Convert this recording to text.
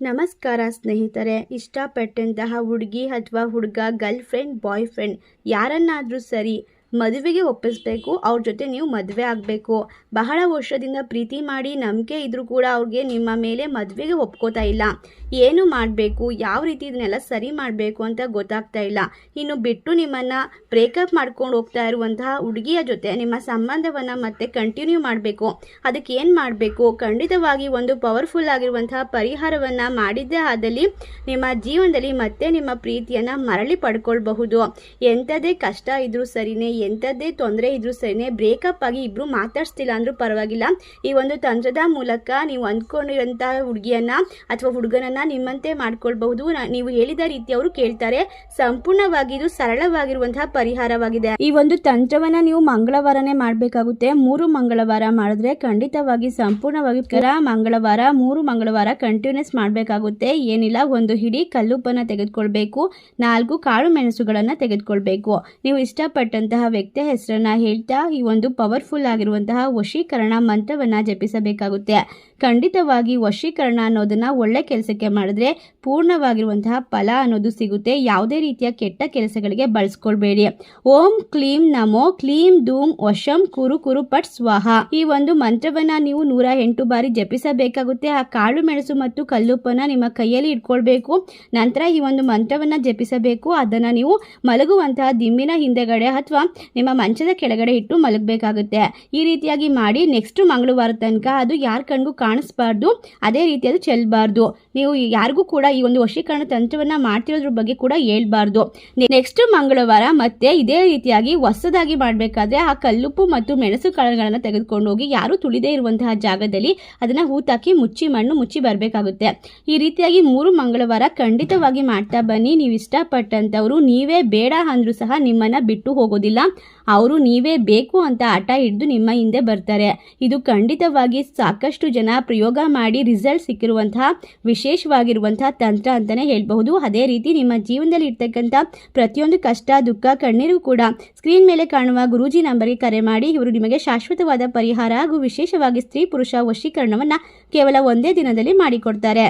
ನಮಸ್ಕಾರ ಸ್ನೇಹಿತರೆ. ಇಷ್ಟಪಟ್ಟಂತಹ ಹುಡುಗಿ ಅಥವಾ ಹುಡುಗ, ಗರ್ಲ್ ಫ್ರೆಂಡ್, ಬಾಯ್ ಫ್ರೆಂಡ್ ಯಾರನ್ನಾದರೂ ಸರಿ ಮದುವೆಗೆ ಒಪ್ಪಿಸ್ಬೇಕು. ಅವ್ರ ಜೊತೆ ನೀವು ಮದುವೆ ಆಗಬೇಕು. ಬಹಳ ವರ್ಷದಿಂದ ಪ್ರೀತಿ ಮಾಡಿ ನಂಬಿಕೆ ಇದ್ರೂ ಕೂಡ ಅವ್ರಿಗೆ ನಿಮ್ಮ ಮೇಲೆ ಮದುವೆಗೆ ಒಪ್ಕೋತಾ ಇಲ್ಲ. ಏನು ಮಾಡಬೇಕು, ಯಾವ ರೀತಿ ಇದನ್ನೆಲ್ಲ ಸರಿ ಮಾಡಬೇಕು ಅಂತ ಗೊತ್ತಾಗ್ತಾ ಇಲ್ಲ. ಇನ್ನು ಬಿಟ್ಟು ನಿಮ್ಮನ್ನು ಬ್ರೇಕಪ್ ಮಾಡ್ಕೊಂಡು ಹೋಗ್ತಾ ಇರುವಂತಹ ಹುಡುಗಿಯ ಜೊತೆ ನಿಮ್ಮ ಸಂಬಂಧವನ್ನು ಮತ್ತೆ ಕಂಟಿನ್ಯೂ ಮಾಡಬೇಕು. ಅದಕ್ಕೆ ಏನು ಮಾಡಬೇಕು? ಖಂಡಿತವಾಗಿ ಒಂದು ಪವರ್ಫುಲ್ ಆಗಿರುವಂತಹ ಪರಿಹಾರವನ್ನು ಮಾಡಿದ್ದೇ ಆದಲ್ಲಿ ನಿಮ್ಮ ಜೀವನದಲ್ಲಿ ಮತ್ತೆ ನಿಮ್ಮ ಪ್ರೀತಿಯನ್ನು ಮರಳಿ ಪಡ್ಕೊಳ್ಬಹುದು. ಎಂಥದೇ ಕಷ್ಟ ಇದ್ರೂ ಸರಿನೇ, ಎಂಥದ್ದೇ ತೊಂದರೆ ಇದ್ರೂ ಸರಿನೇ, ಬ್ರೇಕಪ್ ಆಗಿ ಇಬ್ಬರು ಮಾತಾಡ್ಸ್ತಿಲ್ಲ ಅಂದ್ರೂ ಪರವಾಗಿಲ್ಲ. ಈ ಒಂದು ತಂತ್ರದ ಮೂಲಕ ನೀವು ಅಂದ್ಕೊಂಡಿರೋಂತಹ ಹುಡುಗಿಯನ್ನ ಅಥವಾ ಹುಡುಗನನ್ನ ನಿಮ್ಮಂತೆ ಮಾಡ್ಕೊಳ್ಬಹುದು. ನೀವು ಹೇಳಿದ ರೀತಿ ಅವರು ಕೇಳ್ತಾರೆ. ಸಂಪೂರ್ಣವಾಗಿ ಇದು ಸರಳವಾಗಿರುವಂತಹ ಪರಿಹಾರವಾಗಿದೆ. ಈ ಒಂದು ತಂತ್ರವನ್ನ ನೀವು ಮಂಗಳವಾರನೇ ಮಾಡಬೇಕಾಗುತ್ತೆ. 3 ಮಂಗಳವಾರ ಮಾಡಿದ್ರೆ ಖಂಡಿತವಾಗಿ ಸಂಪೂರ್ಣವಾಗಿ ಮಂಗಳವಾರ 3 ಮಂಗಳವಾರ ಕಂಟಿನ್ಯೂಸ್ ಮಾಡಬೇಕಾಗುತ್ತೆ. ಏನಿಲ್ಲ, ಒಂದು ಹಿಡಿ ಕಲ್ಲುಪ್ಪನ್ನ ತೆಗೆದುಕೊಳ್ಬೇಕು, 4 ಕಾಳು ಮೆಣಸುಗಳನ್ನ ತೆಗೆದುಕೊಳ್ಬೇಕು. ನೀವು ಇಷ್ಟಪಟ್ಟಂತಹ ವ್ಯಕ್ತಿಯ ಹೆಸರನ್ನ ಹೇಳ್ತಾ ಈ ಒಂದು ಪವರ್ಫುಲ್ ಆಗಿರುವಂತಹ ವಶೀಕರಣ ಮಂತ್ರವನ್ನ ಜಪಿಸಬೇಕಾಗುತ್ತೆ. ಖಂಡಿತವಾಗಿ ವಶೀಕರಣ ಅನ್ನೋದನ್ನ ಒಳ್ಳೆ ಕೆಲಸಕ್ಕೆ ಮಾಡಿದ್ರೆ ಪೂರ್ಣವಾಗಿರುವಂತಹ ಫಲ ಅನ್ನೋದು ಸಿಗುತ್ತೆ. ಯಾವುದೇ ರೀತಿಯ ಕೆಟ್ಟ ಕೆಲಸಗಳಿಗೆ ಬಳಸ್ಕೊಳ್ಬೇಡಿ. ಓಂ ಕ್ಲೀಂ ನಮೋ ಕ್ಲೀಂ ಧೂಮ್ ವಶಂ ಕುರು ಕುರು ಪಟ್ ಸ್ವಾಹ. ಈ ಒಂದು ಮಂತ್ರವನ್ನ ನೀವು 108 ಬಾರಿ ಜಪಿಸಬೇಕಾಗುತ್ತೆ. ಆ ಕಾಳು ಮೆಣಸು ಮತ್ತು ಕಲ್ಲುಪ್ಪನ್ನ ನಿಮ್ಮ ಕೈಯಲ್ಲಿ ಇಟ್ಕೊಳ್ಬೇಕು. ನಂತರ ಈ ಒಂದು ಮಂತ್ರವನ್ನ ಜಪಿಸಬೇಕು. ಅದನ್ನ ನೀವು ಮಲಗುವಂತಹ ದಿಂಬಿನ ಹಿಂದೆಗಡೆ ಅಥವಾ ನಿಮ್ಮ ಮಂಚದ ಕೆಳಗಡೆ ಇಟ್ಟು ಮಲಗಬೇಕಾಗುತ್ತೆ. ಈ ರೀತಿಯಾಗಿ ಮಾಡಿ ನೆಕ್ಸ್ಟ್ ಮಂಗಳವಾರ ತನಕ ಅದು ಯಾರ ಕಣ್ಗೂ ಕಾಣಿಸ್ಬಾರ್ದು, ಅದೇ ರೀತಿ ಅದು ಚೆಲ್ಲಬಾರ್ದು. ನೀವು ಯಾರಿಗೂ ಕೂಡ ಈ ಒಂದು ವಶೀಕರಣ ತಂತ್ರವನ್ನ ಮಾಡ್ತಿರೋದ್ರ ಬಗ್ಗೆ ಕೂಡ ಹೇಳ್ಬಾರ್ದು. ನೆಕ್ಸ್ಟ್ ಮಂಗಳವಾರ ಮತ್ತೆ ಇದೇ ರೀತಿಯಾಗಿ ಹೊಸದಾಗಿ ಮಾಡಬೇಕಾದ್ರೆ ಆ ಕಲ್ಲುಪ್ಪು ಮತ್ತು ಮೆಣಸು ಕಾಳುಗಳನ್ನು ತೆಗೆದುಕೊಂಡು ಹೋಗಿ ಯಾರು ತುಳಿದೇ ಇರುವಂತಹ ಜಾಗದಲ್ಲಿ ಅದನ್ನ ಹೂತಾಕಿ ಮಣ್ಣು ಮುಚ್ಚಿ ಬರಬೇಕಾಗುತ್ತೆ. ಈ ರೀತಿಯಾಗಿ 3 ಮಂಗಳವಾರ ಖಂಡಿತವಾಗಿ ಮಾಡ್ತಾ ಬನ್ನಿ. ನೀವು ಇಷ್ಟಪಟ್ಟಂತವರು ನೀವೇ ಬೇಡ ಅಂದ್ರೂ ಸಹ ನಿಮ್ಮನ್ನ ಬಿಟ್ಟು ಹೋಗೋದಿಲ್ಲ. ಅವರು ನೀವೇ ಬೇಕು ಅಂತ ಹಠ ಹಿಡಿದು ನಿಮ್ಮ ಹಿಂದೆ ಬರ್ತಾರೆ. ಇದು ಖಂಡಿತವಾಗಿ ಸಾಕಷ್ಟು ಜನ ಪ್ರಯೋಗ ಮಾಡಿ ರಿಸಲ್ಟ್ ಸಿಕ್ಕಿರುವಂತಹ ವಿಶೇಷವಾಗಿರುವಂತಹ ತಂತ್ರ ಅಂತಾನೆ ಹೇಳ್ಬಹುದು. ಅದೇ ರೀತಿ ನಿಮ್ಮ ಜೀವನದಲ್ಲಿ ಇರ್ತಕ್ಕಂಥ ಪ್ರತಿಯೊಂದು ಕಷ್ಟ, ದುಃಖ, ಕಣ್ಣೀರು ಕೂಡ ಸ್ಕ್ರೀನ್ ಮೇಲೆ ಕಾಣುವ ಗುರೂಜಿ ನಂಬರ್ಗೆ ಕರೆ ಮಾಡಿ. ಇವರು ನಿಮಗೆ ಶಾಶ್ವತವಾದ ಪರಿಹಾರ ಹಾಗೂ ವಿಶೇಷವಾಗಿ ಸ್ತ್ರೀ ಪುರುಷ ವಶೀಕರಣವನ್ನ ಕೇವಲ ಒಂದೇ ದಿನದಲ್ಲಿ ಮಾಡಿಕೊಡ್ತಾರೆ.